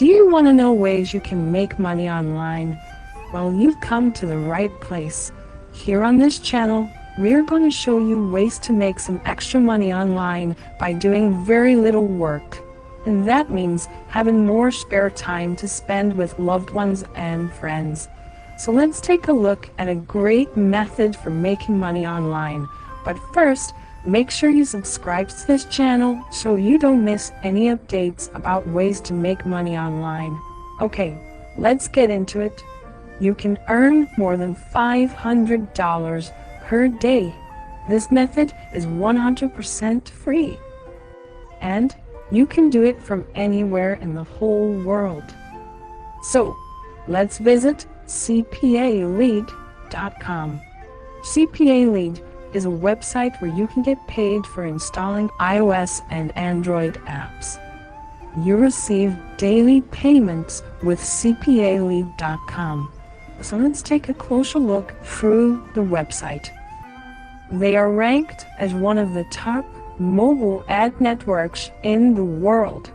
Do you want to know ways you can make money online? Well, you've come to the right place. Here on this channel, we're going to show you ways to make some extra money online by doing very little work. And that means having more spare time to spend with loved ones and friends. So let's take a look at a great method for making money online. But first, make sure you subscribe to this channel so you don't miss any updates about ways to make money online. Okay, let's get into it. You can earn more than $500 per day. This method is 100% free. And you can do it from anywhere in the whole world. So, let's visit CPALead.com. CPA Lead is a website where you can get paid for installing iOS and Android apps. You receive daily payments with CPALead.com. So let's take a closer look through the website. They are ranked as one of the top mobile ad networks in the world.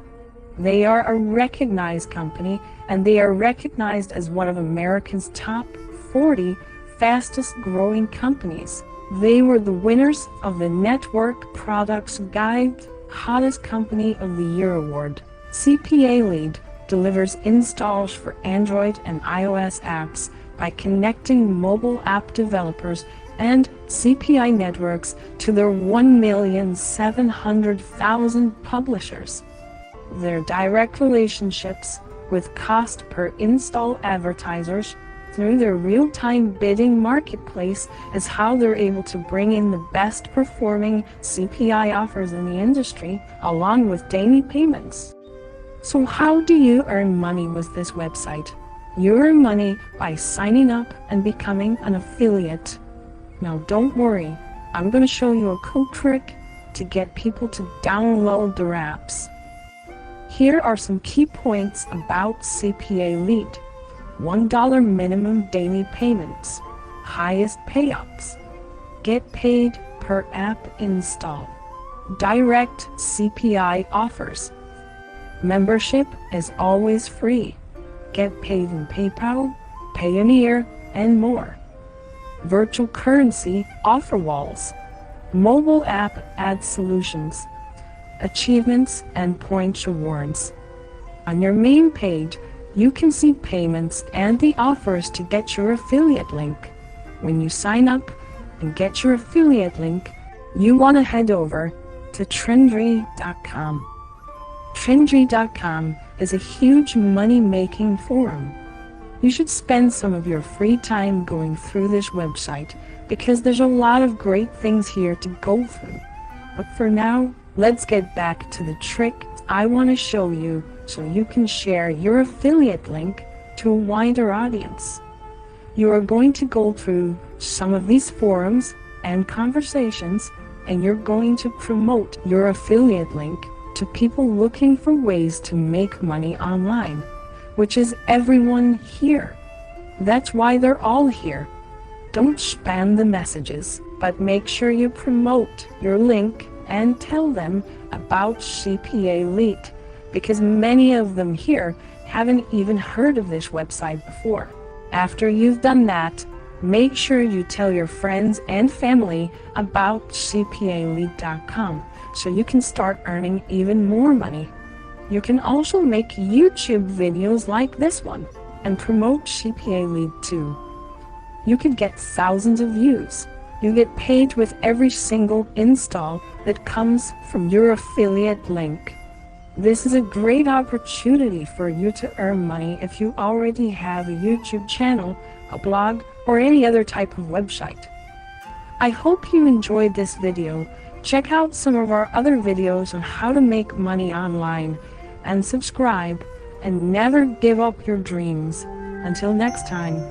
They are a recognized company, and they are recognized as one of America's top 40 fastest growing companies. They were the winners of the Network Products Guide Hottest Company of the Year award. CPA Lead delivers installs for Android and iOS apps by connecting mobile app developers and CPI networks to their 1,700,000 publishers. Their direct relationships with cost per install advertisers through their real-time bidding marketplace is how they're able to bring in the best performing CPI offers in the industry, along with daily payments. So how do you earn money with this website? You earn money by signing up and becoming an affiliate. Now don't worry, I'm going to show you a cool trick to get people to download their apps. Here are some key points about CPA Lead. $1 minimum daily payments, highest payouts, get paid per app install, direct CPI offers, membership is always free, get paid in PayPal, Payoneer, and more, virtual currency offer walls, mobile app ad solutions, achievements and points awards. On your main page, you can see payments and the offers to get your affiliate link. When you sign up and get your affiliate link, you want to head over to Trendry.com. Trendry.com is a huge money-making forum. You should spend some of your free time going through this website because there's a lot of great things here to go through. But for now, let's get back to the trick I want to show you so you can share your affiliate link to a wider audience. You are going to go through some of these forums and conversations, and you're going to promote your affiliate link to people looking for ways to make money online, which is everyone here. That's why they're all here. Don't spam the messages, but make sure you promote your link and tell them about CPA Lead, because many of them here haven't even heard of this website before. After you've done that, make sure you tell your friends and family about CPALead.com so you can start earning even more money. You can also make YouTube videos like this one and promote CPA Lead too. You could get thousands of views. You get paid with every single install that comes from your affiliate link. This is a great opportunity for you to earn money if you already have a YouTube channel, a blog, or any other type of website. I hope you enjoyed this video. Check out some of our other videos on how to make money online, and subscribe, and never give up your dreams. Until next time.